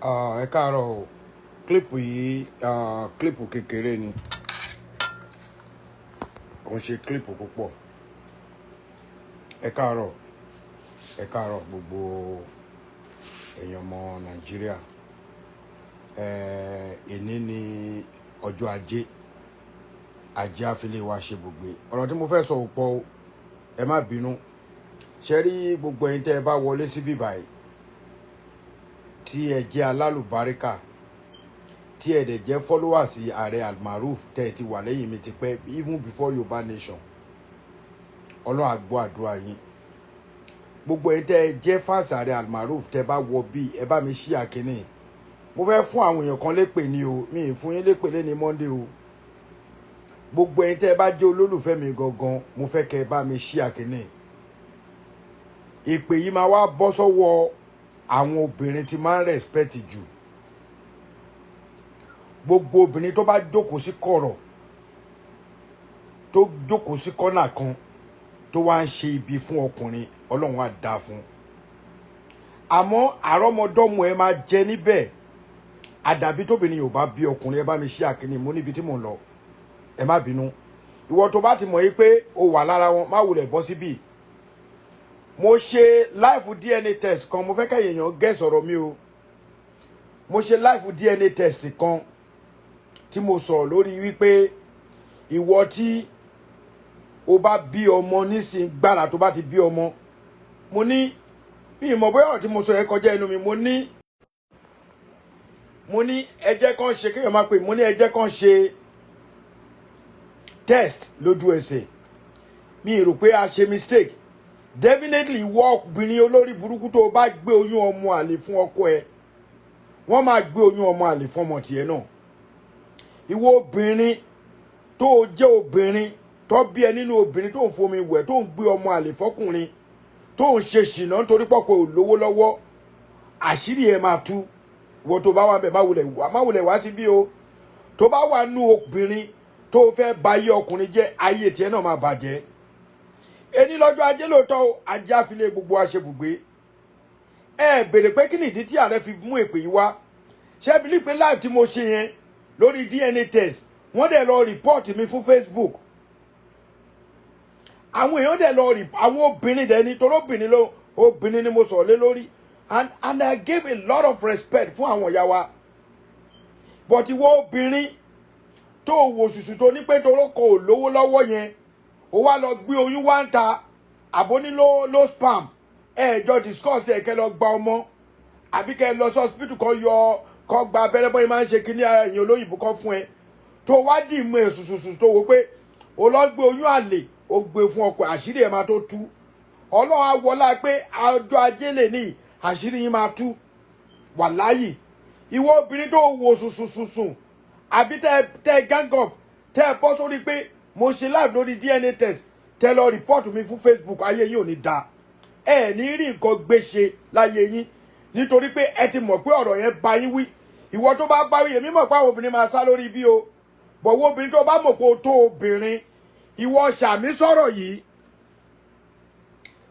Ẹ káàárọ̀ o. Clip yìí clip kékeré ni. Kò ń ṣe clip púpọ̀. Ẹ káàárọ̀. Ẹ káàárọ̀ gbogbo èèyàn ọmọ Nàìjíríà. Èní ni ọjọ́ Ajé. Ajé àfilé wa ṣe gbogbo. Ọ̀rọ̀ tí mo fẹ́ sọ pọ̀ o. Ẹ má bínú. Ṣé rí gbogbo ẹ̀yin tẹ́ ẹ bá wọlé síbí báyìí tí ẹ jẹ́ alálùbáríkà tí ẹ dẹ̀ jẹ́ followers Aare Almaroof tẹ́ ẹ ti wà lẹ́yìn mi ti pẹ́ even before Yorùbá nation. Ọlọ́run á gbọ́ àdúrà yín. Gbogbo ẹ̀yin tẹ́ ẹ jẹ́ fans Aare Almaroof tẹ́ bá wọ bí ẹ bá mi ṣí àkíní. Mo fẹ́ fún àwọn èèyàn kan lépè ní o, mi ì fún yín lépè lé ní Monday o. Gbogbo ẹ̀yin tẹ́ ẹ bá jẹ́ olólùfẹ́ mi gangan, mo fẹ́ kẹ́ ẹ bá mi ṣí àkíní. Ìpè yìí máa wá bọ́ sọ́wọ́ àwọn obìnrin tí máa ń respect jù. Gbogbo obìnrin tó bá jókòó sí kọ̀rọ̀, tó jókòó sí kọ́nà kan, tó wá ń ṣe ibi fún ọkùnrin, Ọlọ́run á dá fún. Àmọ́ àrọ́mọdọ́mọ ẹ máa jẹ níbẹ̀. Àdàbí tóbìnrin ò bá bí ọkùnrin, ẹ bá mi ṣí àkíní, mo níbi tí mò ń lọ. Ẹ má bínú. Ìwọ tó bá ti mọ̀ yí pé o wà lára wọn, má wulẹ̀ bọ́ síbí. Mo ṣe live DNA test kan, mo fẹ́ kẹ́yìn èèyàn gẹ́ sọ̀rọ̀ mi o. Mo ṣe live DNA test kan tí mo sọ lórí wípé ìwọ tí o bá bí ọmọ nísìn gbára tó bá ti bí ọmọ, mo ní bí ìmọ̀ bóyá ọ̀rọ̀ tí mo sọ yẹn kọjá ẹnu mi, mo ní ẹjẹ́ kan ṣe kéèyàn máa pè, mo ní ẹjẹ́ kan ṣe test lójú ẹsẹ̀. Mi rò pé a ṣe mistake. Definitely ìwọ obìnrin olórí burúkú tó bá gbé oyún ọmọ àlè fún ọkọ ẹ, wọ́n máa gbé oyún ọmọ àlè fún ọmọ tiẹ̀ náà. Ìwọ obìnrin tó jẹ́ obìnrin tó bí ẹ nínú obìnrin tó ń fomi wẹ̀, tó ń gbé ọmọ àlè fọ́kùnrin, tó ń ṣe ṣìnà nítorí pọ̀pọ̀ ò lówó lọ́wọ́, àṣírí ẹ máa tú. Ìwọ tó bá wà bẹ̀ má wulẹ̀ wá síbí o. Tó bá wà nú obìnrin tó fẹ́ ba ayé ọkùnrin jẹ́, ayé tiẹ̀ náà máa bàjẹ́. Ení lọ́jọ́ Ajé lóòótọ́ Ajé àfilé gbogbo aṣebùgbé. Ẹ bèrè pé kí nìdí tí Ààrẹ fi mú èpè yìí wá. Ṣé bílí pé live tí mo ṣe yẹn lórí DNA test, wọ́n dẹ̀ lọ report mi fún Facebook. Àwọn èèyàn dẹ̀ lọ àwọn obìnrin dẹ̀ ni, torí obìnrin ni mo sọ lé lórí. And I gave a lot of respect fún àwọn ìyá wa. But ìwọ obìnrin tó wò ṣùṣù tó ní pé torókò ò lówó lọ́wọ́ yẹn, ó wá lọ gbé oyún wá ń ta, àbóní ló spam, ẹ̀ẹ́jọ́ discuss ẹ̀ kẹ́ lọ gba ọmọ, àbí kẹ́ lọ sí hospital kọ́ gba abẹ́rẹ́ bọ́yìí máa ń ṣe kíní ẹ̀yìn olóyìnbó kan fún ẹ, tó wá dì mú ẹ̀ ṣùṣùṣù tó wò pé ó lọ gbé oyún àlè, ó gbé fún ọkọ, àṣírí ẹ̀ máa tó tú. Ọlọ́run á wọlá pé ọjọ́ Ajé lè ní àṣírí yín máa tú. Wàláyì, ìwọ obìnrin tó wò ṣùṣùṣùṣù, àbí tẹ́ gang up, tẹ́ bọ́ sórí pé mo ṣe live lórí DNA test, tẹ́ lọ report mi fún Facebook, ayé yín ò ní da. Ẹ ní rí nǹkan gbé ṣe láyé yín, nítorí pé ẹ ti mọ̀ pé ọ̀rọ̀ yẹn bá yín wí. Ìwọ tó bá bá wí, èmi mọ̀ pé àwọn obìnrin máa sá lórí bí o. Bọ̀wọ́ obìnrin tó bá mọ̀ pé o tó obìnrin, ìwọ ṣàmì sọ̀rọ̀ yìí.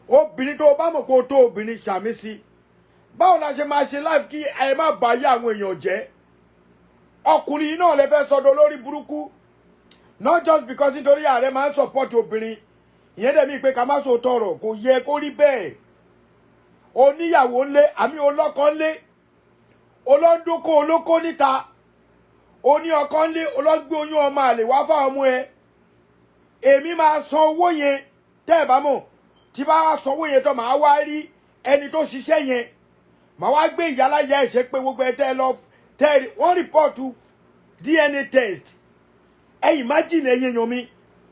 Obìnrin tó bá mọ̀ pé o tó obìnrin, ṣàmì sí. Báwo la ṣe máa ṣe live kí ẹ má bá yé àwọn èèyàn jẹ́? Ọkùnrin yìí náà lè fẹ́ sọdọ̀ lórí burúkú. Not just because nítorí Ààrẹ máa ń support obìnrin, ìyẹn dẹ̀ mí pé ká má sọ tọrọ, kò yẹ kó rí bẹ́ẹ̀. Oníyàwó ńlé, àmì olọ́kọ ńlé, olóńdókó olóko níta, oní ọkọ ńlé, olóńgbé oyún ọmọ àlè wá fáwọn ọmọ ẹ. Èmi máa san owó yẹn, tẹ́ ẹ bá mọ̀, tí bá wá san owó yẹn tó máa wá rí ẹni tó ṣiṣẹ́ yẹn, màá wá gbé ìyáláyà ẹ̀ṣẹ̀ pé gbogbo ẹ tẹ́ lọ tẹ́ wọ́n rìpọ́ọ̀tù DNA test. Ẹ imagine ẹ̀yin èèyàn mi,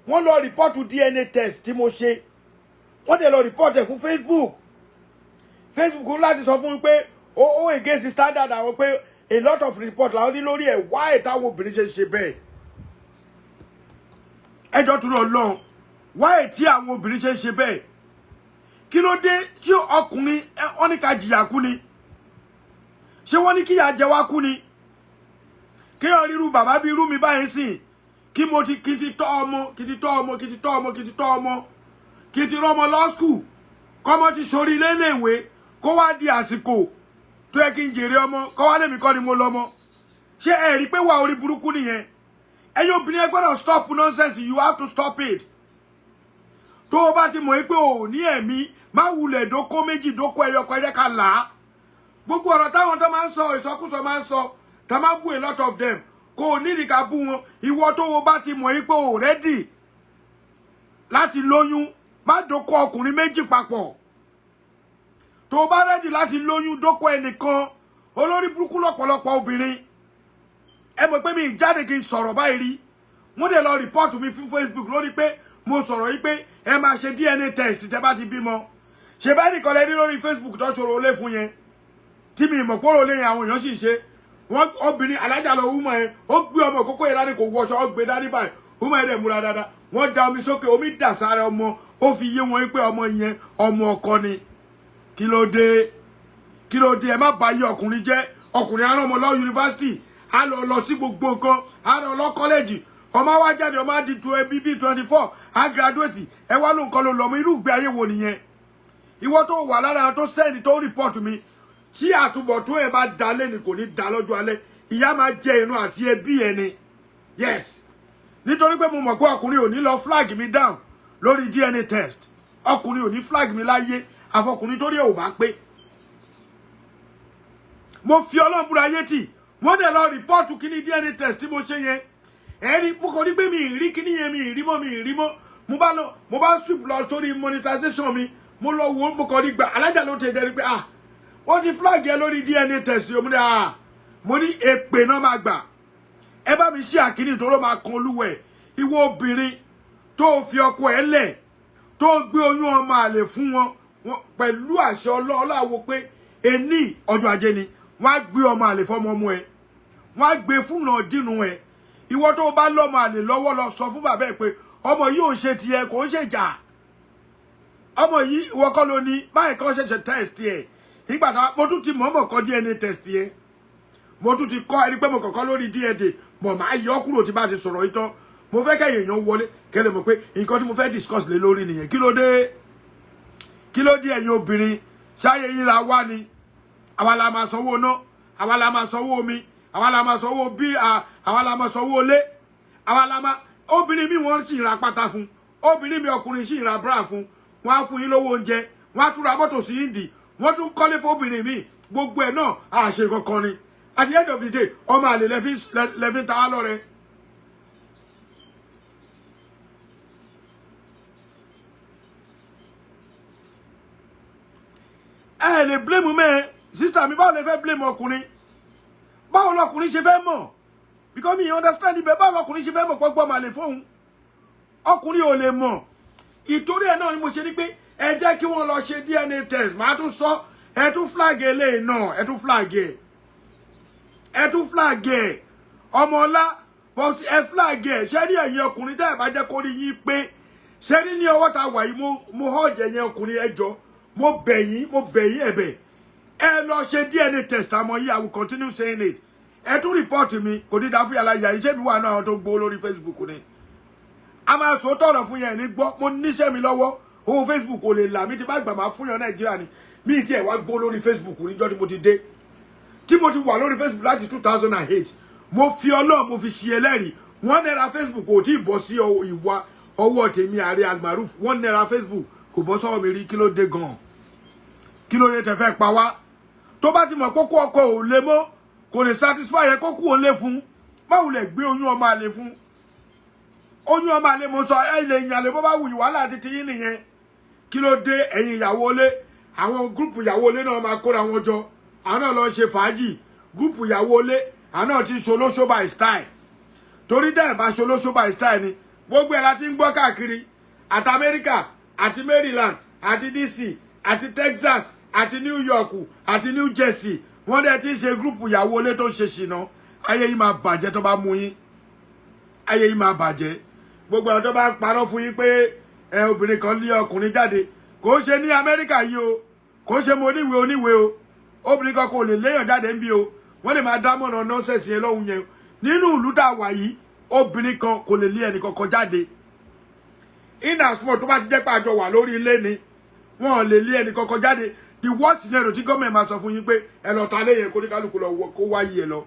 wọ́n lọ rìpọ́ọ̀tù DNA test tí mo ṣe, wọ́n dẹ̀ lọ rìpọ́ọ̀tù ẹ̀ fún Facebook láti sọ fún mi pé ó against standard àwọn pé a lot of report làwọn ní lórí ẹ̀, why táwọn obìnrin ṣe bẹ́ẹ̀. Ẹjọ́ tó lọ lọ́n, why tí àwọn obìnrin ṣe bẹ́ẹ̀. Kí ló dé tí ọkùnrin wọ́n ní ká jìyà kú ni? Ṣé wọ́n ní kí ìyà jẹ wá kú ni? Kí ọ ríru bàbá bí irú mi báyìí sìn, kí n ti tọ́ ọmọ, kí n ti rán ọmọ lọ school, kọ́mọ ti ṣorí léléèwé, kó wá di àsìkò tó yẹ kí n jèrè ọmọ kọ́ wá lèmi kọ́ ni mo lọ́mọ ṣé ẹ rí pé wà orí burúkú nìyẹn ẹ̀yin obìnrin ẹ gbọ́dọ̀ stop nonsense you have to stop it tó o bá ti mọ̀ pé o ní ẹ̀mí má wulẹ̀ dókó méjì dókó ẹyọ kan ẹ jẹ́ ká là á gbogbo ọ̀rọ̀ táwọn tó máa ń sọ ìsọkúsọ máa ń sọ tá máa ń bú a lot of them kò nídìí ká bú wọn ìwọ tó o bá ti mọ̀ pé o ready láti lóyún má dókó ọkùnrin méjì papọ̀ tó o bá ready láti lóyún dókó ẹnìkan olórí burúkú lọ́pọ̀lọpọ̀ obìnrin ẹ mọ̀ pé mi jáde kí n sọ̀rọ̀ báyìí rí wọ́n dẹ̀ lọ report mi fún Facebook lórí pé mo sọ̀rọ̀ yìí pé ẹ máa ṣe DNA test tẹ́ bá ti bímọ ṣe bá nìkan lẹ ní lórí Facebook tó ṣòro olé fún yẹn tí mi mọ̀ pòrò lẹ́yìn àwọn èèyàn sì ṣe wọ́n obìnrin alájà lọ wúmọ̀ yẹn ó gbé ọmọ kókó yẹn dání kò wọṣọ ó gbé dání báyìí wúmọ̀ yẹn dẹ̀ múra dáadáa wọ́n da omi sókè omi dà sára ọmọ ó fi yé wọn pé ọmọ yẹn ọmọ ọkọ ni kí ló dé ẹ má bá yé ọkùnrin jẹ́ ọkùnrin arán ọmọ lọ yunifásitì á lọ sí gbogbo nǹkan á lọ kọ́lẹ́jì ọmọ wa jáde ọmọ á di tu ẹbí bíi 24 á graduate ẹ wá ló nǹkan ló lọ́mọ irú ìgbé ayé wo nìyẹn ìwọ tó wà lára tó sẹ́ni tó report mi tí àtúbọ̀tún ẹ̀ bá da lẹ́ni kò ní da lọ́jọ́ alẹ́ ìyá máa jẹ inú àti ẹbí ẹni yes nítorí pé mo mọ̀ pé ọkùnrin ò ní lọ flag mi down lórí DNA test ọkùnrin ò ní flag mi láyé àfọkùnrin tó rí ẹ̀ ò bá pé mo fi Ọlọ́run búra ayé tì wọ́n dẹ̀ lọ rìpọ́ọ̀tù kíní DNA test tí mo ṣe yẹn ẹ̀rí mo kò ní pé mi ì rí kíní yẹn mi ì rí mọ́ mo bá sweep lọ sórí monetization mi mo lọ wo mo kò ní gbà alájà ló tẹ̀ jẹ́ pé wọ́n ti flag ẹ lórí DNA test yìí mo ní èpè náà máa gbà ẹ bá mi ṣe àkíní tó ló máa kan olúwẹ̀ ìwọ obìnrin tó fi ọkọ ẹ lẹ̀ tó gbé oyún ọmọ àlè fún wọn pẹ̀lú àṣẹ ọlọ́ọ̀láwo pé ẹni ọjọ́ ajé ni wọ́n á gbé ọmọ àlè fọmọ ọmọ ẹ wọ́n á gbé fún náà dínú ẹ ìwọ tó bá lọ́mọ àlè lọ́wọ́ lọ sọ fún bàbá ẹ pé ọmọ yìí ò ṣe tiẹ̀ kò ń ṣèjà ọmọ yìí ìwọ kọ́ ló ní báyìí kan ṣẹ̀ṣẹ̀ test ẹ nígbà tá mo tún ti mọ̀ọ́mọ̀ kọ́ DNA test yẹn mo tún ti kọ́ ẹni pé mo kọ̀kọ́ lórí DNA mọ̀ máa yọ kúrò tí bá ti sọ̀rọ̀ yìí tán mo fẹ́ kẹ́yìn èèyàn wọlé kẹ́lẹ́ mọ̀ pé nǹkan tí mo fẹ́ discuss lé lórí nìyẹn kí ló dé ẹ̀yin obìnrin ṣáyé yín la wá ni àwa la máa sanwó ná àwa la máa sanwó omi àwa la máa sanwó bí àwa la máa sanwó ilé àwa la máa obìnrin mi wọ́n sì ra pátá fún obìnrin mi ọkùnrin sì ra bra fún wọ́n á fún yín lówó oúnjẹ wọ́n á tún ra mọ́tò sí ìdí wọ́n tún kọ́lé fóbìnrin mi gbogbo ẹ̀ náà àṣe kankan ni at the end of the day ọmọ àlè lẹ́fín ta wá lọ́rẹ́. ẹ lè blame mẹ́ sister mi báwo lè fẹ́ blame ọkùnrin báwo lọkùnrin ṣe fẹ́ mọ̀ because mi understand ibẹ̀ báwo lọkùnrin ṣe fẹ́ mọ̀ pọ́gbọ́ ọmọ àlè fóun ọkùnrin ò lè mọ̀ ìtorí ẹ̀ náà ni mo ṣe ní pé ẹ jẹ́ kí wọ́n lọ ṣe DNA test màá tún sọ ẹ tún flag eléyìí náà ẹ tún flag ẹ ọmọ ọlá pọ̀sí ẹ flag ẹ ṣé ní ẹ̀yin ọkùnrin tẹ́ ẹ̀ bá jẹ́ kó rí yín pé ṣé ní ọwọ́ ta wà yìí mo hàn jẹ́ yẹn ọkùnrin ẹjọ́ mo bẹ̀ yín ẹ̀bẹ̀ ẹ lọ ṣe DNA test àmọ́ yìí I will continue saying it ẹ tún report mi kò ní dáfúyà láyà iṣẹ́ mi wà náà àwọn tó gbó lórí Facebook ni a máa sọ tọ̀rọ̀ fún yẹn ní gbọ́ mo níṣẹ́ mi lọ́wọ́ owó Facebook ò lè là mí ti bá gbà máa fún yàn Nàìjíríà ni mi ti ẹ̀ wá gbó lórí Facebook níjọ́ tí mo ti dé tí mo ti wà lórí Facebook láti 2008 mo fi Ọlọ́run mo fi ṣe ẹlẹ́rìí £1 Facebook kò tí ì bọ́ sí ìwà ọwọ́ tèmi Aare Almaroof £1 Facebook kò bọ́ sọ́wọ́ mi rí kí ló dé gan-an kí ló dé tẹ́ fẹ́ pa wá tó bá ti mọ̀ kókó ọkọ ò lè mọ́ kò lè satisfy ẹ kókó ò lè fún báwo lè gbé oyún ọmọ àlè fún oyún ọmọ àlè mo sọ ẹ lè yàn lè bó bá wù ìwà láti ti yín nìyẹn kí ló dé ẹ̀yin ìyàwó ilé àwọn gúrùpù ìyàwó ilé náà máa kóra wọn jọ àwọn náà lọ ṣe fàájì gúrùpù ìyàwó ilé àwọn náà ti ṣolóṣó by style torí dẹ́ bá ṣolóṣó by style ni gbogbo ẹ̀ láti ń gbọ́ káàkiri àti Amẹ́ríkà àti Maryland àti DC àti Texas àti New York àti New Jersey wọ́n dẹ̀ ti ṣe gúrùpù ìyàwó ilé tó ṣe ṣìnà ayé yìí máa bàjẹ́ tó bá mú yín ayé yìí máa bàjẹ́ gbogbo àwọn tó bá parọ́ fún yín pé obìnrin kan lé ọkùnrin jáde kò ṣe ní Amẹ́ríkà yìí o kò ṣe mo oníwèé o obìnrin kan kò lè léèyàn jáde ń bí o wọ́n lè máa dámọ̀nà nọ́ọ̀sẹ̀sì yẹn lọ́hùn yẹn nínú ìlú tá a wà yìí obìnrin kan kò lè lé ẹnì kankan jáde in as much tó bá ti jẹ́ pé àjọ wà lórí ilé ni wọ́n lè lé ẹnì kankan jáde the worst scenario tí government máa sọ fún yín pé ẹ lọ ta léyìn kó ní kálukú lọ kó wáyé ẹ lọ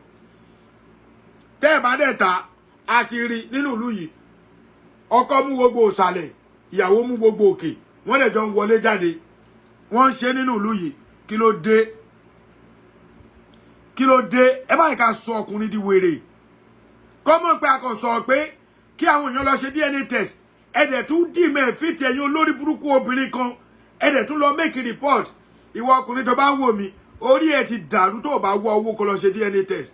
tẹ́ ẹ bá dẹ̀ ta a ti rí nínú ìlú yìí ọkọ mú gbogbo òsàlẹ̀ ìyàwó mú gbogbo òkè wọ́n dẹ̀ jọ ń wọlé jáde wọ́n ń ṣe nínú ìlú yìí kí ló dé ẹ báyìí ká sọ ọkùnrin di wèrè kọ́mọ̀ pé a kò sọ pé kí àwọn èèyàn lọ ṣe DNA test ẹ̀dẹ̀ tún dì mẹ́ fìtì ẹ̀yin olórí burúkú obìnrin kan ẹ̀dẹ̀ tún lọ make report ìwọ ọkùnrin tó bá wò mí orí ẹ̀ ti dàrú tó bá wọ owó kó lọ ṣe DNA test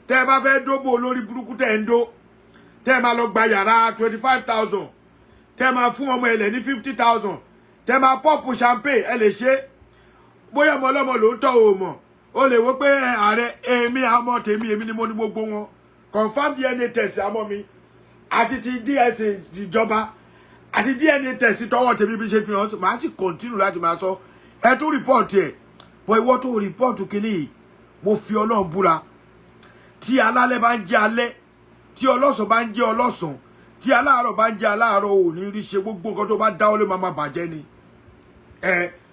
tẹ́ ẹ bá fẹ́ dóbò olórí burúkú tẹ́ ẹ ń dó tẹ́ ẹ máa lọ gba yàrá 25,000 tẹ́ ẹ máa fún ọmọ ẹlẹ̀ ní 50,000 tẹ́ ẹ máa pọ́ọ̀pù champagne ẹ lè ṣe bóyá ọmọ ọlọ́mọ ló ń tọ́ o mọ̀ o lè wo pé ààrẹ èmi àmọ́ tèmi èmi ni mo ní gbogbo wọn confam DNA test àmọ́ mi àti ti DS ìjọba àti DNA test tọwọ́ tèmi bí ṣe fi hàn màá sì continue láti máa sọ ẹ tún report ẹ bọ ìwọ tó report kìíní yìí mo fi Ọlọ́run búra tí alálẹ̀ bá ń jẹ́ alẹ́ tí ọlọ́sàn bá ń jẹ́ ọlọ́sàn tí aláàárọ̀ bá ń jẹ́ aláàárọ̀ ò ní rí ṣe gbogbo nǹkan tó bá dáwọ́lé máa bàjẹ́ ni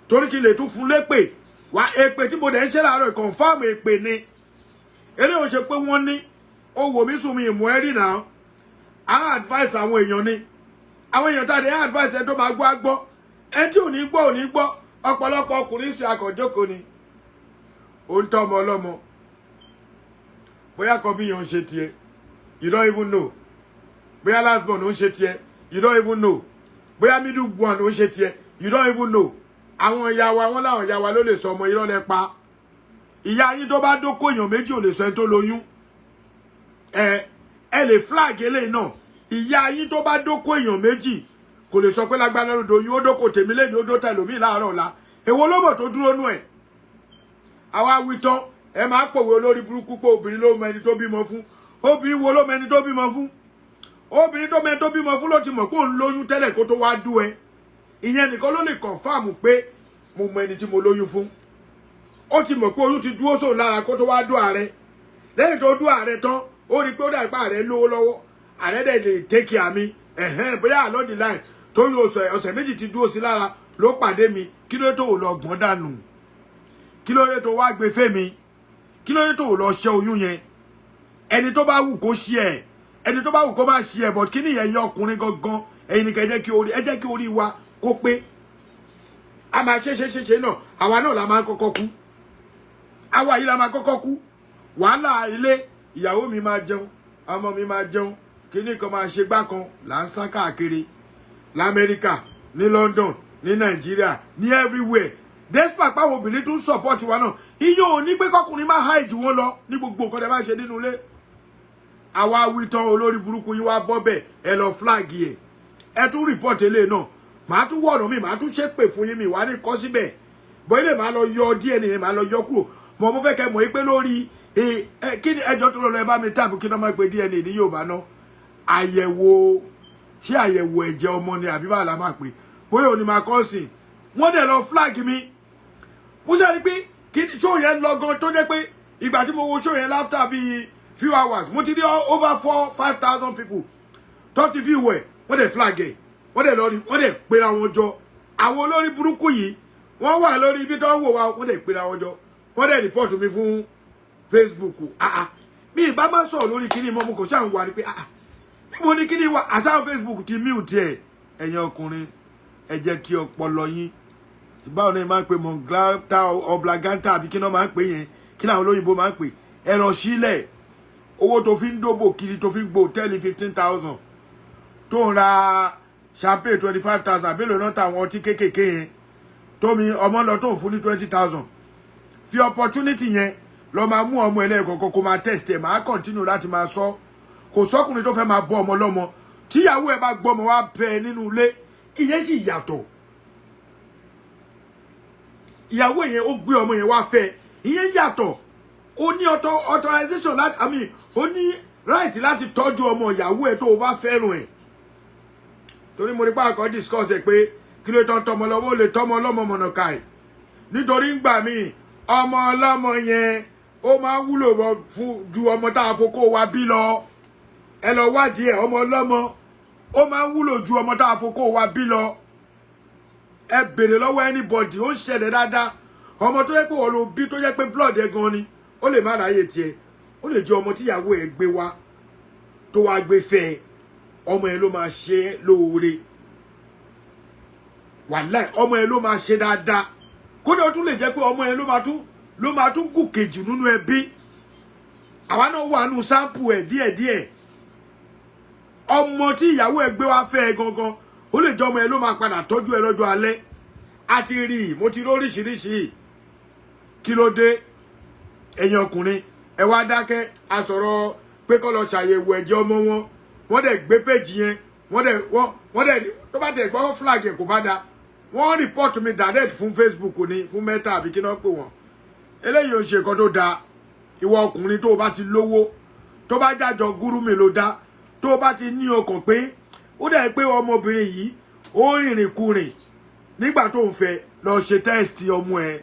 torí kí lè tún fún lépè wá èpè tí mo dẹ̀ ń ṣe láàárọ̀ confam èpè ni eré ò ṣe pé wọ́n ní ó wò mí sùn mi ìmọ̀ ẹ́rì náà àwọn advice àwọn èèyàn ni àwọn èèyàn tàbí advice ẹ tó máa gbọ́ agbọ́ ẹ tí ò ní gbọ́ ọ̀pọ̀lọpọ̀ ọkùnrin ṣe àkànjókòó ni ó ń tọ́ ọmọ ọlọ́mọ bóyá kan bí yàn ń ṣe tiẹ̀ you don't even know bóyá last born ó ń ṣe tiẹ̀ you don't even know bóyá middle born ó ń ṣe tiẹ̀ you don't even know àwọn ìyá wa wọn láwọn ìyá wa ló lè sọ ọmọ irọ́ lẹ pa ìyá yín tó bá dókó èèyàn méjì ò lè sọ ẹni tó lóyún ẹ lè flag eléyìí náà ìyá yín tó bá dókó èèyàn méjì kò lè sọ pé lágbára lódò oyún ó dókó tèmi lẹ́yìn ó dó tẹlòmíì láàárọ̀ ọ̀la èwo ló mọ̀ tó dúró nú ẹ̀ àwa wí tán ẹ máa pòwe olórí burúkú pé obìnrin ló mọ ẹni tó bímọ fún obìnrin wo ló mọ ẹni tó bímọ fún obìnrin tó mọ ẹni tó bímọ fún ló ti mọ̀ pé òun lóyún tẹ́lẹ̀ kó tó wá dú ẹ ìyẹn nìkan ló lè confirm pé mo mọ ẹni tí mo lóyún fún ó ti mọ̀ pé oyún ti dúró sóun lára kó tó wá dú ààrẹ lẹ́yìn tó dú ààrẹ tán ó rí pé ó dàgbà ààrẹ lówó lọ́wọ́ ààrẹ dẹ̀ lè take care mi bóyá along the line tó yọ ọ̀sẹ̀ méjì ti dúró sí lára ló pàdé mi kí ló tó lọ gbọ́n dànù kí ló dé tó wá gbé fẹ́ mi kí ló dé tó lọ ṣe oyún yẹn ẹni tó bá wù kó ṣe ẹ ẹni tó bá wù kó má ṣe ẹ but kí nìyẹn yọ ọkùnrin gangan ẹ̀yin nìkan ẹ jẹ́ kí orí wa kó pé a máa ṣe náà àwa náà la máa kọ́kọ́ kú àwa yìí la máa kọ́kọ́ kú wàhálà ilé ìyàwó mi máa jẹun ọmọ mi máa jẹun kíní kan máa ṣe gbá kan là ń sá káàkiri l'Amẹ́ríkà ní London ní Nàìjíríà ní everywhere despite pàwọn obìnrin tún support wa náà iye ò ní pé kọkùnrin máa hide jù wọn lọ ní gbogbo nǹkan tẹ́ bá ṣe nínú ilé àwa wí tán olórí burúkú yín wá bọ́ bẹ̀ ẹ lọ flag ẹ tún report eléyìí náà màá tún wọ̀nà mi màá tún ṣépè fún yín mi wà ní kọ́ síbẹ̀ bọ́ ilé màá lọ yọ DNA yẹn màá lọ yọ kúrò mo fẹ́ kẹ́ mọ̀ pé lórí kí ni ẹjọ́ tó lọ ẹ bá mi tàbí kí ni wọ́n máa pe DNA ní Yorùbá náà àyẹ̀wò ṣé àyẹ̀wò ẹ̀jẹ̀ ọmọ ni àbí báwo la máa pè bóyá òní máa kọ́ sí wọ́n dẹ̀ lọ flag mi mo ṣe rí pé kí show yẹn lọ gan tó jẹ́ pé ìgbà tí mo wo show yẹn after bíi few hours mo ti rí over 4,000-5,000 people tó ti view ẹ̀ wọ́n dẹ̀ flag ẹ̀ wọ́n dẹ̀ pera wọn jọ àwọn olórí burúkú yìí wọ́n wà lórí ibi tó ń wò wá wọ́n dẹ̀ pera wọn jọ wọ́n dẹ̀ report mi fún Facebook mi ìbá má sọ̀rọ̀ lórí kíní mọ́ mo kò ṣáà ń wà ní pé mo ní kíní wà àṣà Facebook ti mute ẹ̀ ẹ̀yin ọkùnrin ẹ jẹ́ kí ọpọlọ yín báwo ni máa ń pè monglata oblaganta àbí kí náà máa ń pè yẹn kí náà olóyìnbó máa ń pè ẹ lọ sílẹ̀ owó tó fi ń dóbò kiri tó fi ń gbó hòtẹ́ẹ̀lì 15,000 tó ń ra champagne 25,000 àbẹ́lò náà tàwọn ọtí kéékèèké yẹn tó mi ọmọ lọ tó ń fún ní 20,000 fi opportunity yẹn lọ máa mú ọmọ ẹlẹ́ẹ̀kọ̀ọ̀kan kó máa test ẹ̀ máa continue láti máa sọ kò sọ́kùnrin tó fẹ́ máa bọ́ ọmọ lọ́mọ tíyàwó ẹ̀ bá gbọ́mọ wá bẹ́ẹ̀ nínú ilé ìyẹn sì yàtọ̀ ìyàwó yẹn ó gbé ọmọ yẹn wá fẹ́ ìyẹn yàtọ̀ ó ní authorization láti ó ní right láti tọ́jú ọmọ ìyàwó ẹ̀ tó o bá fẹ́ràn ẹ̀ torí mo rí pa àkọ́ discuss ẹ̀ pé kí ló tán tọmọ lọ́wọ́ lè tọmọ ọlọ́mọ mọ̀nà káì nítorí ń gbà mí ọmọ ọlọ́mọ yẹn ó máa ń wúlò fún ju ọmọ tá a fokó wa bí lọ ẹ lọ wádìí ẹ̀ ọmọ ọlọ́mọ ó máa ń wúlò ju ọmọ tá a fokó wa bí lọ ẹ béèrè lọ́wọ́ anybody ó ṣẹlẹ̀ dáadáa ọmọ tó yẹ pé wọ́n ló bí tó yẹ pé blood ẹ gan ni ó lè má ráyè tiẹ̀ ó lè jẹ́ ọmọ tíyàwó ẹ gbé wá tó wá gbé fẹ́ ọmọ ẹ ló máa ṣe lóore wàláì ọmọ ẹ ló máa ṣe dáadáa kódà ó tún lè jẹ́ pé ọmọ ẹ ló máa tún gòkè jù nínú ẹbí àwa náà wà nù sáǹpù ẹ díẹ̀díẹ̀ ọmọ tí ìyàwó ẹ gbé wá fẹ́ ẹ gangan ó lè jẹ́ ọmọ ẹ ló máa padà tọ́jú ẹ lọ́jọ́ alẹ́ a ti rí mo ti rí oríṣiríṣi kí ló dé ẹ̀yin ọkùnrin ẹ wá dákẹ́ a sọ̀rọ̀ pé kó lọ ṣàyẹ̀wò ẹ̀jẹ̀ ọmọ wọ́n dẹ̀ gbé péjì yẹn wọ́n dẹ̀ tó bá tẹ̀ gbọ́ flag ẹ̀ kò bá da wọ́n report mi direct fún Facebook ni fún Meta àbí kí náà pè wọ́n eléyìí ò ṣe nǹkan tó da ìwọ ọkùnrin tó o bá ti lówó tó bá jájọ gúrú mi ló dá tó o bá ti ní ọkàn pé ó dẹ̀ pé ọmọbìnrin yìí ó rìnrìn kurìn nígbà tó ń fẹ́ lọ ṣe test ọmọ ẹ̀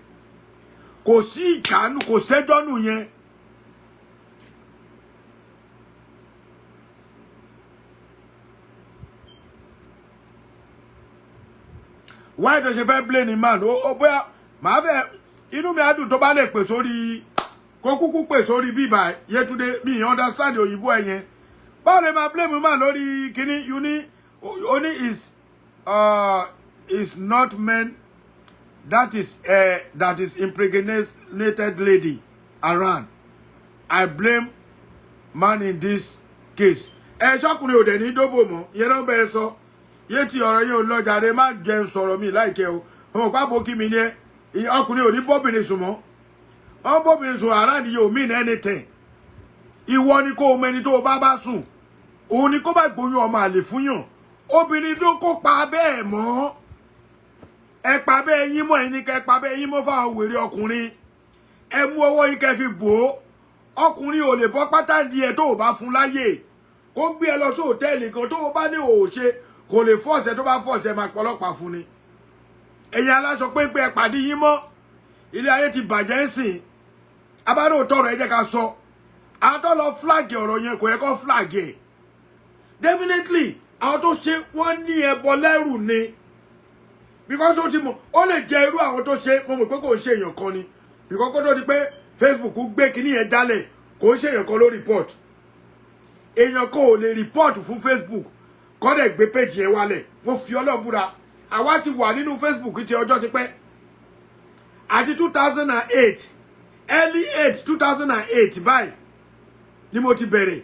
kò sí ìkànnù kò sẹ́jọ́nù yẹn why does she fẹ́ blame ni man ó bóyá màá fẹ́ inú mi á dùn tó bá lè pè sórí kó kúkú pè sórí bíbá Yétúndé mi understand òyìnbó ẹ yẹn báwo lè máa blame man lórí kíní uni only is not men that is impregnated lady around. I blame man in this case. Ṣọkùnrin ò dẹ̀ ní dóbò mọ́ ìyẹn náà bẹ́ẹ̀ sọ yé ti ọ̀rọ̀ yẹn ò lọ́jà rẹ má jẹun sọ̀rọ̀ mi láìkẹ́ o ọmọ pápó kí mi ní ẹ ọkùnrin ò ní bọ́bìnrin sùn mọ́ ọmọ bọ́bìnrin sùn around yìí ò mean anything ìwọ ni kó o mẹni tó o bá sùn òun ni kó bá gbóyún ọmọ àlè fún yàn obìnrin ló kó pa bẹ́ẹ̀ mọ́ ẹ pa bẹ́ẹ̀ yín mọ́ ẹni kẹ́ pa bẹ́ẹ̀ yín mọ́ fáwọn wèrè ọkùnrin ẹ mú ọwọ́ yín kẹ́ fi bò ó ọkùnrin ò lè bọ́ pátá di ẹ tó o bá fún láyè kó gbé ẹ lọ sí hòtẹ́ẹ̀lì kan tó o bá ní òòṣe kò lè fọ́ọ̀sẹ̀ tó bá fọ́ọ̀sẹ̀ máa pọlọ́pàá fún ni ẹ̀yin aláṣọ péńpé ẹ pàdé yín mọ́ ilé ayé ti bàjẹ́ ń sìn abáró tọrọ ẹ jẹ́ ká sọ àwọn tó lọ flag ọ̀rọ̀ yẹn kò yẹ kó flag ẹ̀ definitely àwọn tó ṣe wọ́n ní ẹbọ lẹ́rù ni because ó ti mọ̀ ó lè jẹ́ irú àwọn tó ṣe mo mọ̀ pé kò ń ṣe èèyàn kan ni because kó tó di pé Facebook gbé kíní yẹn jálẹ̀ kò ń ṣe èèyàn kan ló report èèyàn kan ò lè report fún Facebook kó dẹ̀ gbé page yẹn wálẹ̀ mo fi Ọlọ́run búra àwa ti wà nínú Facebook ti ọjọ́ ti pẹ́ àti 2008 early 2008 báyìí ni mo ti bẹ̀rẹ̀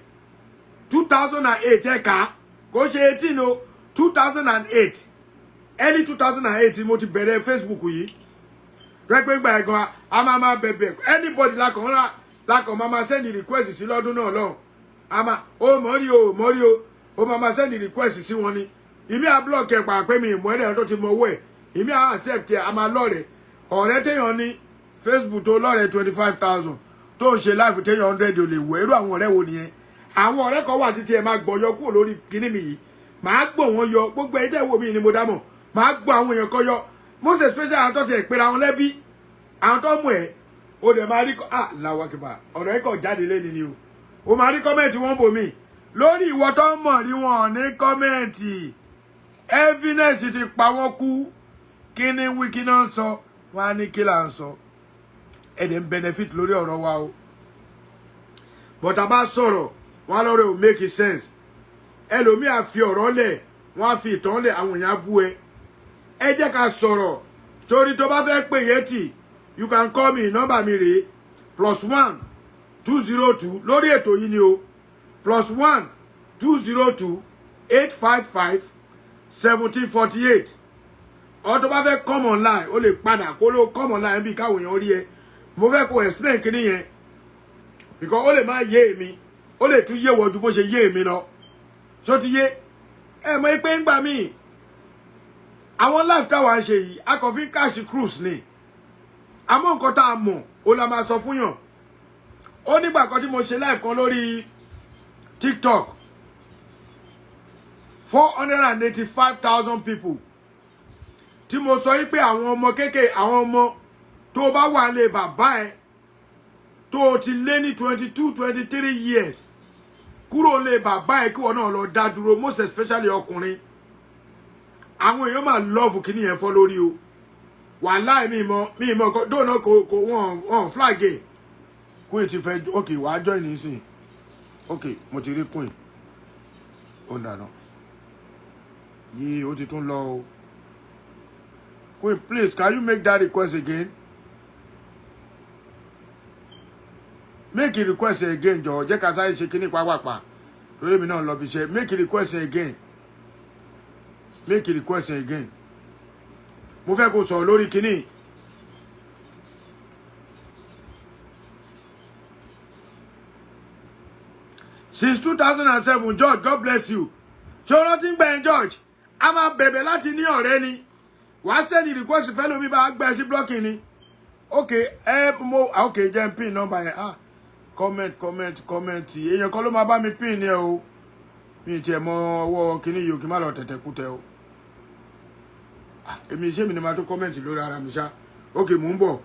2008 ẹ̀ka kò ṣe 18 o 2008 early 2008 mo ti bẹ̀rẹ̀ Facebook yìí rẹ́gbẹ́gbà ẹ̀gan a máa bẹ̀bẹ̀ anybody lákàn máa send request sí lọ́dún náà lọ́hùn a máa ó mọ́rí o ó máa send request sí wọn ni ìmí à block ẹ̀ pàpẹ́ mi ìmọ̀ ẹ̀rẹ́ tó ti mọ owó ẹ̀ ìmí à accept ẹ̀ a máa lọ́rẹ̀ ọ̀rẹ́ téèyàn ní Facebook tó lọ́rẹ̀ 25,000 tó ń ṣe live téèyàn 100 ò lè wọ irú àwọn ọ̀rẹ́ wo nìyẹn àwọn ọ̀rẹ́ kan wà títí ẹ máa gbọ́ yọ kúrò lórí kíní mi yìí màá gbọ́ wọn yọ gbogbo ẹ̀ tẹ́ wo mi ni mo dámọ̀ màá gbọ́ àwọn èèyàn kan yọ most especially àwọn tó ti ẹ̀ pera wọn lẹ́bí àwọn tó mú ẹ̀ o dẹ̀ máa rí làwọn kìbà ọ̀rọ̀ ẹ̀ kàn jáde lẹ́ni ni o máa rí kọ́mẹ̀ntì wọn bò mí lórí ìwọ tó ń mọ̀ rí wọn ní kọ́mẹ̀ntì evidence ti pa wọ́n kú kí ni wíkí náà ń sọ wọn á ní kí là ń sọ ẹ̀dẹ̀ ń benefit lórí ọ̀rọ̀ wa o but a bá sọ̀rọ̀ wọn á lọ́rọ̀ ò make sense ẹlòmíà fi ọ̀rọ̀ lẹ̀ wọn á fi ìtàn lẹ̀ àwọn èèyàn bú ẹ jẹ́ ká sọ̀rọ̀ torí tó bá fẹ́ pè Yétì you can call me nọ́mbà mi rèé +1 202 lórí ètò yìí ni o +1 202 855 1748 ọ tó bá fẹ́ come online ó lè padà kó ló come online bí káwọn èèyàn rí ẹ mo fẹ́ kó explain kíní yẹn because ó lè má yé èmi ó lè tún yé wọ ju bó ṣe yé èmi lọ ṣó ti yé ẹ mọ̀ pé ń gbà mí àwọn live táwa ń ṣe yìí a kàn fi cash cruise ni àmọ́ nǹkan tá a mọ̀ ó la máa sọ fún yàn ó nígbà kan tí mo ṣe live kan lórí TikTok 485,000 people tí mo sọ yí pé àwọn ọmọ kéékèèké àwọn ọmọ tó bá wà lé bàbá ẹ tó ti lé ní 22 23 years kúrò lé bàbá ẹ kí wọn náà lọ dá dúró most especially ọkùnrin àwọn èèyàn máa love kíní yẹn fọ́ lórí o wàláì mi mọ̀ kó dóná kò wọ́n flag ẹ̀ Queen ti fẹ́ okay wàá join nísìn okay mo ti rí Queen ó dáná yìí ó ti tún lọ o Queen please can you make that request again make a request again jọ̀ọ́ jẹ́ ká sáré ṣe kíní pàápàá lórí mi náà lọ bí ṣe make a request again make a request again mo fẹ́ kó sọ lórí kíní since 2007 George God bless you ṣé o rántí gbẹ̀yìn George a máa bẹ̀bẹ̀ láti ní ọ̀rẹ́ ni wàá sẹ́ni request fẹ́ lómi bá gbẹ́ sí blocking ni okay okay jẹ́ pin number yẹn comment èèyàn kan ló máa bá mi pin ní ẹ o mi ti ẹ̀ mọ ọwọ́ kíní yìí o kí n má lọ tẹ̀tẹ̀ kú tẹ o èmi ṣé mi ni máa tó comment lórí ara mi ṣá okay mò ń bọ̀.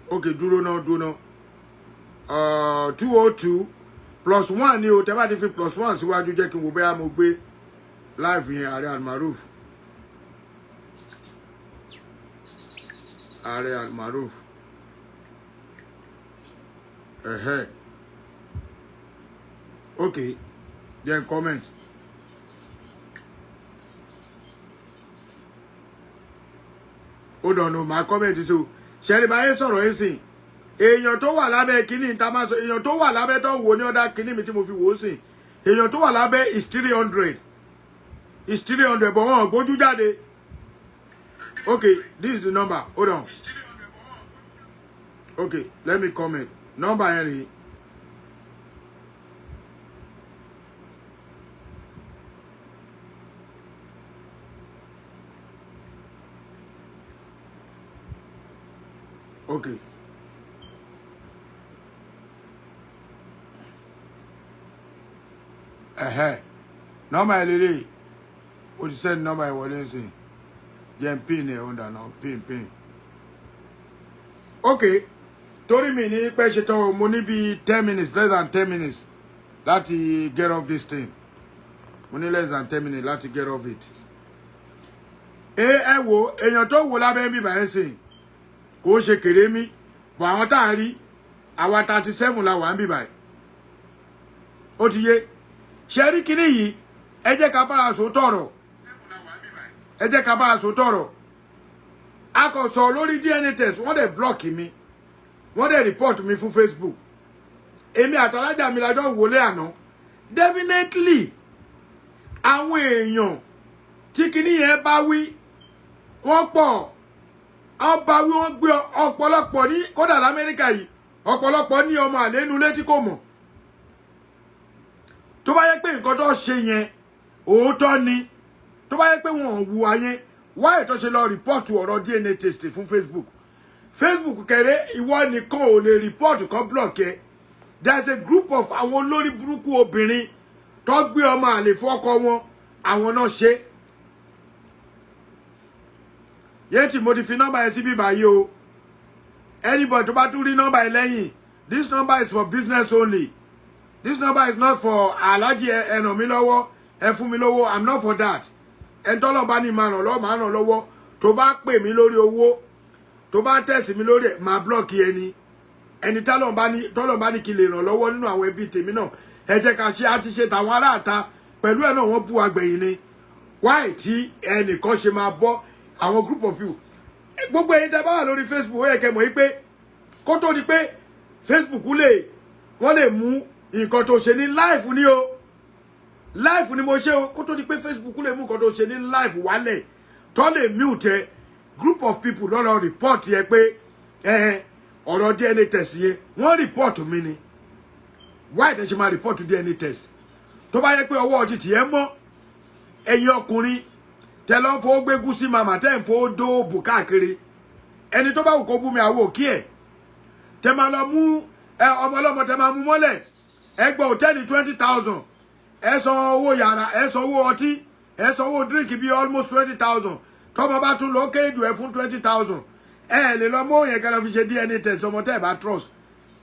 Okay, dúró náà 202 plus 1 ni o tẹ́ bá ti fi plus 1 síwájú jẹ́ kí n wo bẹ́ẹ̀ mo gbé live yẹn Aare Almaroof Aare Almaroof okay then comment hold on no my comment is so ṣẹ́rí báyé sọ̀rọ̀ ẹ́ sìn èèyàn tó wà lábẹ́ kíní ta máa sọ èèyàn tó wà lábẹ́ tó wò ní ọ̀dà kíní mi tí mo fi wò ó sìn èèyàn tó wà lábẹ́ is 300 but wọ́n gbójú jáde okay this is the number hold on okay let me comment number yẹn rèé okay number lele o ti send number wọlé nsìn jẹ́ pin ẹ̀ ọ̀dà náà pin okay torí mi ní pẹ́ ṣe tán mo ní bí 10 minutes less than 10 minutes láti get off this thing mo ní less than 10 minutes láti get off it ẹ wo èèyàn tó wò lábẹ́ mi báyìí sìn kò ṣe kéré mi bọ̀ àwọn tá à ń rí àwa 37 la wà ń bì báyìí ó ti yé ṣe rí kíní yìí ẹ jẹ́ ká bára sọ tọ̀rọ̀ ẹ jẹ́ ká bára sọ tọ̀rọ̀ a kò sọ lórí DNA test wọ́n dẹ̀ block mi wọ́n dẹ̀ report mi fún Facebook èmi àtàlájà mi lájọ́ wọlé àná definitely àwọn èèyàn tí kíní yẹn bá wí wọ́n pọ̀ àwọn bá wí wọ́n gbé ọ̀pọ̀lọpọ̀ ní kódà l'Amẹ́ríkà yìí ọ̀pọ̀lọpọ̀ ní ọmọ àlénú létí kò mọ̀ tó bá yẹ pé nǹkan tó ṣe yẹn òótọ́ ni tó bá yẹ pé wọn ò wu ayé wá ètò ṣe lọ rìpọ́ọ̀tù ọ̀rọ̀ DNA test fún Facebook kẹrẹ ìwọ nìkan ò lè rìpọ́ọ̀tù kan block ẹ there is a group of àwọn olórí burúkú obìnrin tó gbé ọmọ àlè fọ́kọ wọn àwọn náà ṣe yẹn tí mo ti fi nọ́mbà yẹn sí bíbá yìí o anybody tó bá tún rí nọ́mbà yẹn lẹ́yìn this number is for business only. This number is not for Alhaji ẹ ràn mí lọ́wọ́ ẹ fún mi lówó I'm not for that. En tọ́lọ̀ bá ní máa ràn lọ́wọ́ tó bá pè mí lórí owó tó bá tẹ̀sí mi lórí máa block ẹni tọ́lọ̀ bá ní kí lè ràn lọ́wọ́ nínú àwọn ẹbí tèmi náà ẹ jẹ́ ká ṣe àti ṣe tàwọn aráàta pẹ̀lú ẹ̀ náà wọ́n bú agbẹ̀yìn ni why tí ẹnìkan ṣe máa bọ́ àwọn group of people gbogbo ẹ̀yin tẹ́ bá wà lórí Facebook ó yẹ kẹ́ mọ̀ yí pé kó tó di pé Facebook wọ́n lè mú nǹkan tó ṣe ní live ni o live ni mo ṣe o kó tó di pé Facebook lè mú nǹkan tó ṣe ní live wálẹ̀ tó lè mute group of people lọ́lọ́ report yẹ pé ọ̀rọ̀ DNA test yẹn wọ́n report mi ni why tẹ́ ṣe máa report DNA test tó bá yẹ pé ọwọ́ ọtí tiẹ̀ mọ́ ẹ̀yin ọkùnrin tẹ́ lọ́ fowó gbé gúsí màmá tẹ́ ń fowó dóòbù káàkiri ẹni tó bá wù kó bú mi àwọ̀ kí ẹ̀ tẹ́ máa lọ mú ọmọ ọlọ́mọ tẹ́ máa mú mọ́lẹ̀ Egbọ hòtẹ́ẹ̀lì 20,000 ẹ san owó yàrá ẹ san owó ọtí ẹ san owó drink bí almost 20,000 tọ́mọ bá tún lọ kéré jù ẹ fún 20,000 ẹ lè lọ mọ́ yẹn kẹ́lọ́ fi ṣe DNA test ọmọ tẹ́ ẹ bá trust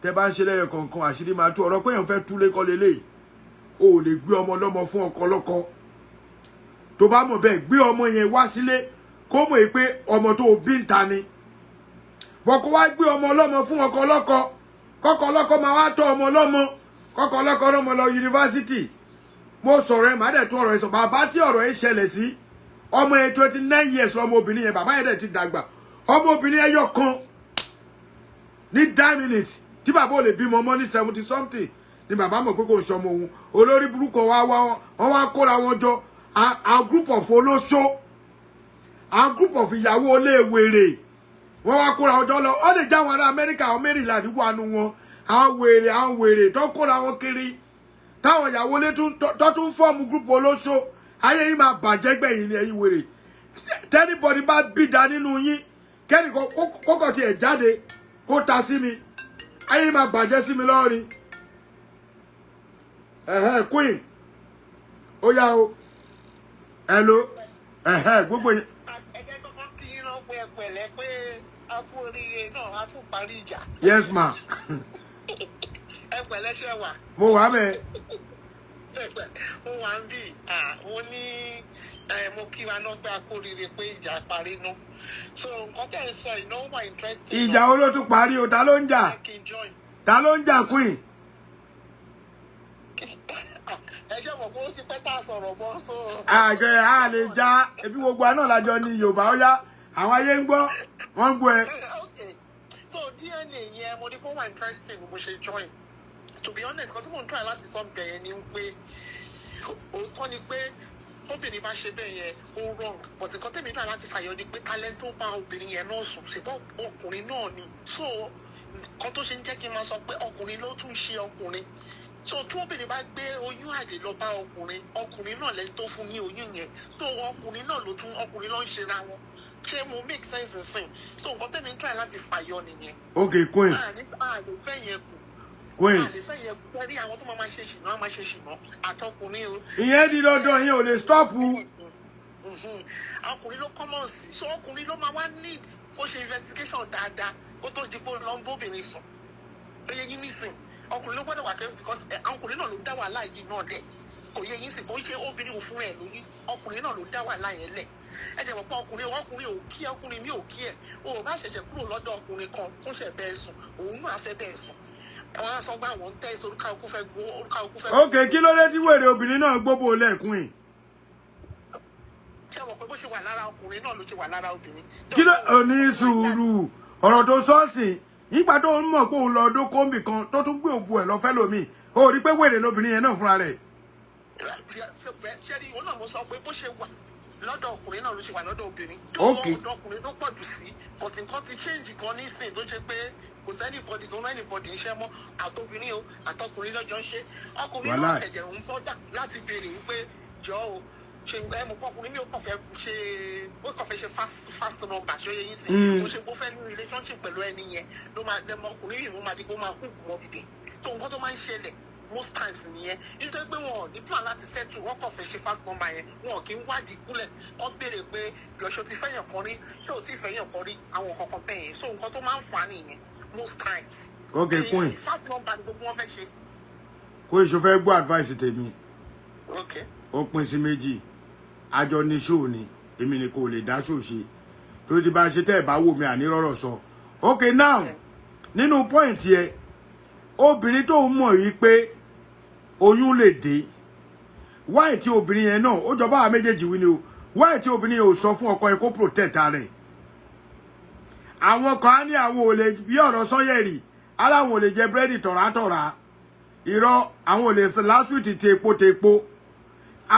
tẹ́ bá ń ṣe lẹ́yọ kọ̀ọ̀kan àṣírí máa tú ọ̀rọ̀ pé èèyàn fẹ́ túlé kọ́ lélẹ̀ o ò lè gbé ọmọ lọ́mọ fún ọkọ lọ́kọ tó bá mọ̀ bẹ́ẹ̀ gbé ọmọ yẹn wá sílé kó mọ̀ pé ọmọ tó bí ń ta ni bọ́ kó wá gbé ọmọ lọ́mọ fún ọkọ lọ́kọ kọ́kọ́ lọ́kọ máa wá tọ́ ọmọ lọ́mọ kọ́kọ́ lọ́kọ lọ́mọ lọ yunifásitì mo sọ̀rọ̀ ẹ̀ má dẹ̀ tún ọ̀rọ̀ ẹ̀ sọ bàbá tí ọ̀rọ̀ ẹ̀ ṣẹlẹ̀ sí ọmọ yẹn 29 years lọmọ obìnrin yẹn bàbá yẹn dẹ̀ ti dàgbà ọmọ obìnrin yẹn yọ kan ní 10 minutes tí bàbá ò lè bímọ mọ́ ní 70 something ni bàbá mọ̀ pé kò ń ṣọmọ òun olórí burúkú wọ́n wá kóra wọn jọ a group of olóṣó a group of ìyàwó oléwèrè wọ́n wá kóra wọn jọ lọ ó lè jáwọn ará Amẹ́ríkà àwọn Maryland wà nù wọn àwọn wèrè tó kóra wọn kiri táwọn ìyàwó lé tó tún fọ́ọ̀mù group olóṣó ayé yìí máa bàjẹ́ gbẹ̀yìn ni ẹ̀yin wèrè tẹ́nibọ̀dì bá bìdá nínú yín kẹ́ni kókò tiẹ̀ jáde kó ta sí mi ayé máa bàjẹ́ sí mi lọ́rin queen ó yá o hello gbogbo yẹn. ẹgbẹ́ kọ́kọ́ kí yín lọ pé ẹ̀pẹ̀lẹ́ pé a kú oríire náà a kú parí ìjà. yes ma. ẹ̀pẹ̀lẹ́ ṣe wà. mo wà mẹ́. mo wà ń bì mo ní mo kí wa náà pé a kú oríire pé ìjà parí nú. so nǹkan tẹ̀ ń sọ ìnáwó wà interesting. ìjà wo ló tún parí o ta ló ń jà ta ló ń jà queen. ẹ ṣe mọ̀ pé ó sì pẹ́ tá a sọ̀rọ̀ bọ́ so. àjọ ẹ̀ á lè já ebi gbogbo àná lájọ ní Yorùbá ó yá àwọn ayé ń gbọ́ wọ́n ń gbọ́ ẹ. so DNA yẹn mo ní kó wà interesting mo ṣe join to be honest kan tí mo ń try láti sọ bẹ̀ yẹn ni pé òótọ́ ni pé tóbìnrin bá ṣe bẹ́ẹ̀ yẹn ó wrong but nǹkan tẹ̀mí náà láti fàyọ ni pé talent tó bá obìnrin yẹn náà sùn ṣùgbọ́n ọkùnrin náà ni so nǹkan tó ṣe ń jẹ́ kí n máa sọ pé ọkùnrin ló tún ṣe ọkùnrin so tí obìnrin bá gbé oyún àlè lọ bá ọkùnrin náà lẹ́yìn tó fún ní oyún yẹn so ọkùnrin náà ló ń ṣera wọn ṣé mo make sense nsìn so nǹkan tẹ̀mí ń try láti fàyọ nìyẹn. okay queen. àlè fẹ́ yẹn kù. queen. àlè fẹ́ yẹn kù kẹ́rí àwọn tó máa ṣe ṣìnà máa ṣe ṣìnà àtọkùnrin o. ìyẹn di dandan yẹn ò lè stop. ọkùnrin ló common sí so ọkùnrin ló máa wá need kó ṣe investigation dáadáa kó tó di pé ó lọ ń bóbìnrin sùn ó yẹ yín nísìn ọkùnrin ló gbọ́dọ̀ wà kẹ́ because ọkùnrin náà ló dá wàhálà yìí náà lẹ̀ kò yẹ yín sìn kò ń ṣe obìnrin òfin rẹ̀ lóyún ọkùnrin náà ló dá wàhálà yẹn lẹ̀ ẹ jẹ́ mọ̀ pé ọkùnrin ò kí ọkùnrin mi ò kí ẹ̀ o ò bá ṣẹ̀ṣẹ̀ kúrò lọ́dọ̀ ọkùnrin kan tó ṣẹ̀ bẹ́ẹ̀ sùn òun náà fẹ́ bẹ́ẹ̀ sùn àwọn asọgbà àwọn ń tẹ́ orúkọ òkú fẹ́ gbó orúkọ òkú fẹ́. ok kí ló dé tí wèrè obìnrin náà gbóbo lẹ́ẹ̀kún ẹ̀. ṣé mọ̀ pé bó ṣe wà lára ọkùnrin náà ló ṣe wà lára obìnrin. kí ló ní sùúrù ọ̀rọ̀ tó sọ́ọ̀sì nígbà tó ń mọ̀ pé òun lọ ọdún kóńbì kan tó tún gbé òbu ẹ̀ lọ fẹ́ lómi ó rí pé wèrè lóbìnrin yẹn náà fúnra rẹ̀. ṣé rí òun náà mo sọ pé bó ṣe wà lọ́dọ̀ ọkùnrin náà ló ṣe wà lọ́dọ̀ obìnrin. ok tó ọkùnrin ló pọ̀ jù sí but nǹkan ti change gan nísìn tó ṣe pé kò sẹ́ni bọ́dì tó rẹ́ni bọ́dì ń ṣe mọ́ àtọkùnrin o àtọkùnrin lọ́jọ́ ń ṣe ọkùnrin náà tẹ̀jẹ̀ ń bọ́dà láti béèrè wípé jọ o ṣe ẹ mọ̀ pé ọkùnrin mi ò kàn fẹ́ ṣe fast number ṣó yẹ yín sí mo ṣe bó fẹ́ ní relationship pẹ̀lú ẹni yẹn ló máa dẹ́mọ ọkùnrin yìí ló máa di kó máa kú mọ́ bìbí tó nǹkan tó máa ń ṣẹlẹ̀ most times nìyẹn nítorí pé wọn ò ní plan láti settle wọn kàn fẹ́ ṣe fast number yẹn wọn kì í wádìí kúlẹ̀ wọn béèrè pé jọ̀ṣọ́ ti fẹ́yàn kan rí ṣé ò tí fẹ́yàn kan rí àwọn kankan bẹ́ẹ̀ yẹn so nǹkan tó máa ń fà á nìyẹn most times. ok queen fast number ni gbogbo wọn fẹ́ ṣe. queen ṣo fẹ́ gbọ́ advice tèmi. ok. ó pín sí méjì àjọ ní ṣóò ni èmi ni kò lè dá ṣóò ṣe tó ti bá ṣe tẹ́ ẹ̀ bá wò mí àní rọ́rọ̀ sọ. ok now nínú point yẹ obìnrin tó ń mọ̀ yìí pé oyún lè dé wáì tí obìnrin yẹn náà ó jọba àwọn méjèèjì wí ni o wáì tí obìnrin yẹn ò sọ fún ọkọ yẹn kó protect rẹ̀ àwọn kan á ní àwọn ò lè bí ọ̀rọ̀ Sanyẹ̀rì aláwọn ò lè jẹ búrẹ́dì tọ̀ràtọ̀rà irọ́ àwọn ò lè lásùtì tepo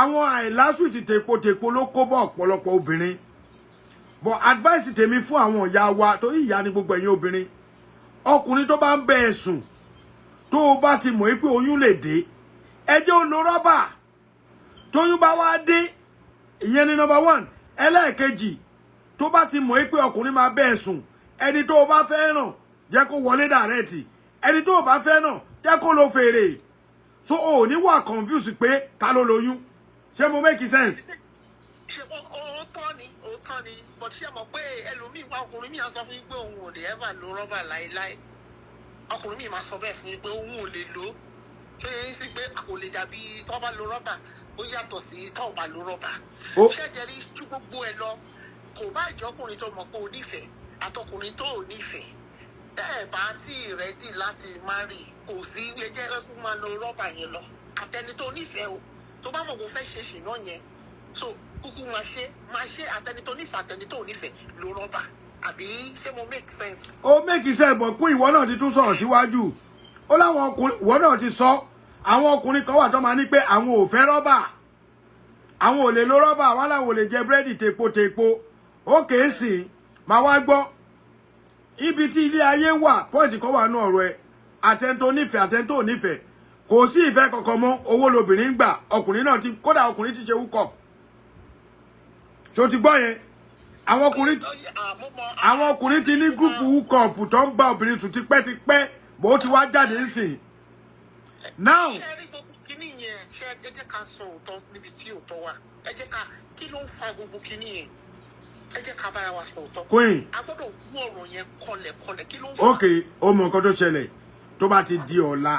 àwọn àìlásùtì tepo ló kó bọ́ ọ̀pọ̀lọpọ̀ obìnrin but advice tèmi fún àwọn ìyá wa torí ìyá ni gbogbo ẹ̀yin obìnrin ọkùnrin tó bá ń bẹ ẹ sùn tó o bá ti mọ̀ pé oyún lè dé ẹ jẹ́ ó lo rọ́bà tóyún bá wá dé ìyẹn ni number one ẹlẹ́ẹ̀kejì tó bá ti mọ̀ pé ọkùnrin máa bẹ ẹ sùn ẹni tó o bá fẹ́ràn jẹ́ kó wọlé dàrẹ́ẹ̀tì ẹni tó o bá fẹ́ràn jẹ́ kó lo fèrè so o ní wà confuse pé ta ló lóyún ṣé mo make sense. ṣe òótọ́ ni but ṣé mọ̀ pé ẹlòmíì wá ọkùnrin mi á sọ fún yín pé òun ò lè ever lo rọ́bà láéláé ọkùnrin mi máa sọ bẹ́ẹ̀ fún mi pé òun ò lè lò ṣé yẹn sí pé kò lè dàbí tó bá lo rọ́bà ó yàtọ̀ sí tó bá lo rọ́bà. ṣẹ́jẹ̀ rí ju gbogbo ẹ̀ lọ kò bá ìjọkùnrin tó mọ̀ pé ò nífẹ̀ẹ́ àtọkùnrin tó ò nífẹ̀ẹ́ tẹ́ ẹ̀ bá tí ì rẹ́dì láti marry kò sí ẹjẹ́ kó máa lo rọ́bà yẹn lọ àtẹni tó nífẹ̀ẹ́ o tó bá mọ̀ kó fẹ́ ṣe ṣìnà yẹn so kúkú máa ṣe àtẹni tó nífẹ̀ẹ́ àtẹni tó nífẹ̀ẹ́ lo rọ́bà àbí ṣé mo make sense. ó make sense bọ̀ kún ìwọ náà ti tún sọ̀rọ̀ síwájú ó láwọn ọkùnrin ìwọ náà ti sọ àwọn ọkùnrin kan wà tó máa ní pé àwọn ò fẹ́ rọ́bà àwọn ò lè lo rọ́bà wọn làwọn ò lè jẹ búrẹ́dì tepo ó kèé sì máa wá gbọ́ ibi tí ilé ayé wà pọ́ìntì kan wà nú ọ̀rọ̀ ẹ àtẹ́ntó nífẹ̀ẹ́ àtẹ́ntó nífẹ̀ẹ́ kò sí ìfẹ́ kankan mọ́ owó lobìnrin gbà ọkùnrin náà ti kódà ọkùnrin ti ṣe wúkọ̀ ṣó ti gbọ́ yẹn àwọn ọkùnrin ti ní gúrùpù wúkọ̀ọ̀pù tó ń bá obìnrin sùn tipẹ́tipẹ́ bó ti wá jáde nísìn now. ṣe rí gbogbo kinní yẹn ṣe ẹ jẹ́ ká sọ òótọ́ níbi tí òótọ́ wà ẹ jẹ́ ká kí ló ń fa gbogbo kinní yẹn ẹ jẹ́ ká bára wa sọ òótọ́. Queen a gbọ́dọ̀ wú ọ̀rọ̀ yẹn kọlẹ̀ kí ló ń fa. ok ó mọ nǹkan tó ṣẹlẹ̀ tó bá ti di ọ̀la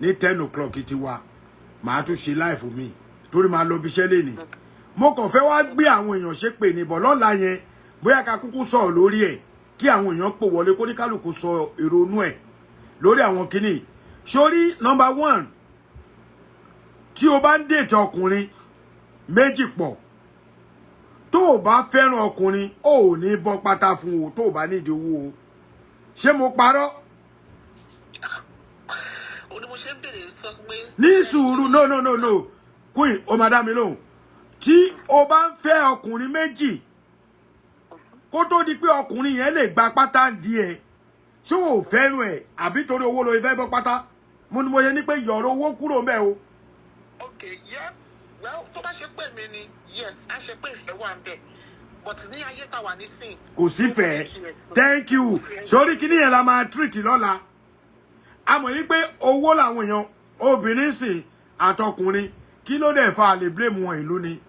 ní 10 o'clock ti wa màá tún ṣe láìfù mi torí máa lọ bí iṣẹ́ lè ní mo kàn fẹ́ wá gbé àwọn èèyàn ṣépè ní bọ̀ lọ́la yẹn bóyá ká kúkú sọ̀rọ̀ lórí ẹ̀ kí àwọn èèyàn pò wọlé kó ní kálukú sọ èrònú ẹ̀ lórí àwọn kinní sórí number 1 tí o bá ń dètò ọkùnrin méjì pọ̀ tó o bá fẹ́ràn ọkùnrin o ò ní bọ́ pátá fún o tó o bá nídìí owó o ṣé mo parọ́. o ní mo ṣe ń bèrè sọ pé. ní sùúrù no Queen o máa dá mi lóhùn tí o bá ń fẹ́ ọkùnrin méjì kó tó di pé ọkùnrin yẹn lè gba pátá di ẹ ṣé o fẹ́ràn ẹ̀ àbí torí owó lo ìfẹ́ bọ́ pátá mo ní mo yẹ ní pé yọ̀rọ̀ owó kúrò ń bẹ̀ o. ok yeah well tó bá ṣe pé mi ni yes a ṣe pé ìfẹ́ wà ń bẹ̀ but ní ayé tá wà nísìn. kò sí fẹ́ thank you sórí kíní yẹn la máa treat lọ́la a mọ̀ yí pé owó làwọn èèyàn obìnrin sìn àtọkùnrin kí ló dẹ̀ fa àlè blame wọn ìlú ni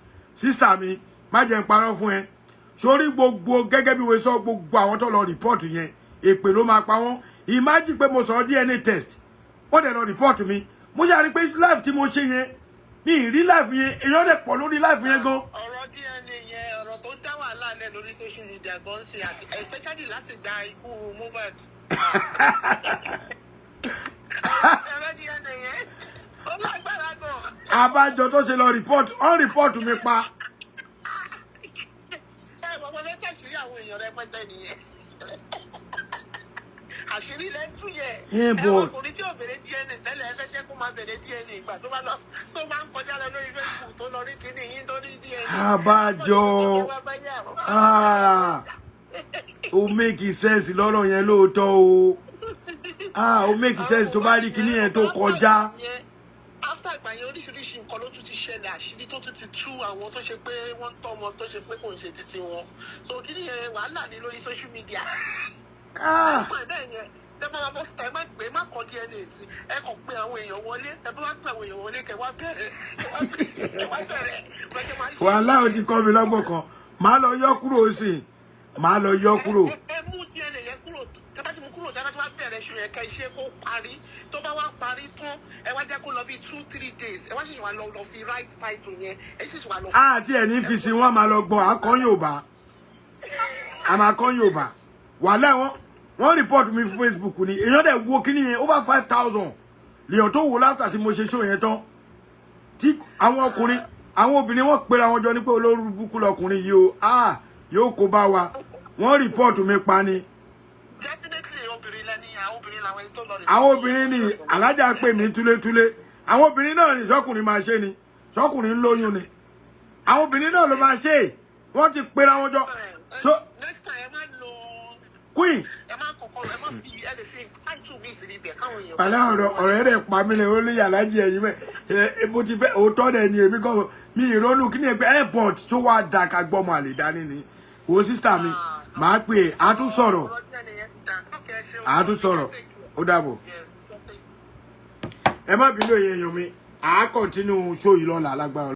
sísítà mi má jẹ́ ń parọ́ fún ẹ sórí gbogbo gẹ́gẹ́ bí wọ́n sọ gbogbo àwọn tó lọ rìpọ́ọ̀tù yẹn èpè ló máa pa wọ́n imagine pé mo sọ DNA test ó dẹ̀ lọ rìpọ́ọ̀tù mi mo yà rí pé life tí mo ṣe yẹn ní ìrí life yẹn èèyàn dẹ̀ pọ̀ lórí life yẹn gan. ọ̀rọ̀ DNA yẹn ọ̀rọ̀ tó dá wàhálà lẹ̀ lórí social media gan ṣe àti especially láti gba ikú Mohbad. ọ̀rọ̀ DNA yẹn ó lágbára gan. abájọ tó ṣe lọ rìpọ́ọ̀tù ọ́n rìpọ́ọ̀tù mi pa. Bàbá fẹ́ tẹ̀sírí àwọn èèyàn rẹpẹtẹ nìyẹn. Àṣírí lẹ́tù yẹn. Ẹ̀wọ̀n ọkùnrin tí ò bèrè DNA tẹ́lẹ̀ ẹ fẹ́ jẹ́ kó máa bèrè DNA ìgbà tó bá lọ tó máa ń kọjá lọ lórí Facebook tó lọ rí kíní yín tó ní DNA. Abájọ ó make sense lọ́rọ̀ yẹn lóòótọ́ o ó make sense tó bá rí kíní yẹn tó kọjá. After ìgbà yẹn oríṣiríṣi nǹkan ló tún ti ṣẹlẹ̀ àṣírí tó tún ti tú àwọn tó ṣe pé wọ́n ń tọ́ ọmọ tó ṣe pé kò ń ṣe títí wọn so kí ni yẹn wàhálà ní lórí social media. tẹ bá wà bọ́ ẹ má pè é má kọ DNA sí ẹ kàn pé àwọn èèyàn wọlé tẹ bá wà pé àwọn èèyàn wọlé kẹ wá bẹ̀rẹ̀ wàhálà ò ti kọ́ mi lọ́gbọ̀n kan màá lọ yọ kúrò sí i màá lọ yọ kúrò. ẹ mú DNA yẹn kúrò tẹ bá ti mú kúrò tẹ bá ti wá bẹ̀rẹ̀ ṣù yẹn kẹ iṣẹ́ kó parí tó bá wá parí tán ẹ wá jẹ́ kó lọ bí 2-3 days ẹ wá ṣèṣì wá lọ fi right title yẹn ẹ ṣèṣì wá lọ. àti ẹ̀ ní fi sí wọn máa lọ gbọ́n akọ́ Yorùbá àmàkọ́ Yorùbá wàhálà wọ́n report mi fún Facebook ni èèyàn dẹ̀ wo kíní yẹn over 5,000 lèèyàn tó wò láfta tí mo ṣe show yẹn tán tí àwọn ọkùnrin àwọn obìnrin wọ́n pera wọn jọ ní pé olórí búkú lọkùnrin yìí o yóò kó bá wa wọ́n report mi pa ni. Definitely obìnrin lẹ́ni àwọn obìnrin làwọn ẹni tó lọ rẹ̀. àwọn obìnrin ni alájà pè mí túlétúlé àwọn obìnrin náà ni sọkùnrin máa ṣe ni sọkùnrin ń lóyún ni àwọn obìnrin náà ló máa ṣe wọ́n ti pera wọn jọ. Next time ẹ máa lo Queen. ẹ máa kọ̀kọ́ ẹ máa fi ẹ lè fi title mi sí ibẹ̀ káwọn èèyàn. pàlẹ́ ọ̀rọ̀ ẹ̀rẹ̀ pa mí lẹ̀ ó lé alájì ẹ̀yìn mẹ́ mo ti fẹ́ òótọ́ dẹ̀ ni èmi kọ́ mi ìrònú kí ni ẹgbẹ́ airport tó wà dà ká gbọ́mọ àlè dání ni wo sísítà mi màá pè é àtúnṣọ̀rọ̀ ó dàbọ̀ ẹ má bínú èèyàn mi àá kọ̀ntínú ṣó yìí lọ́la lágbára.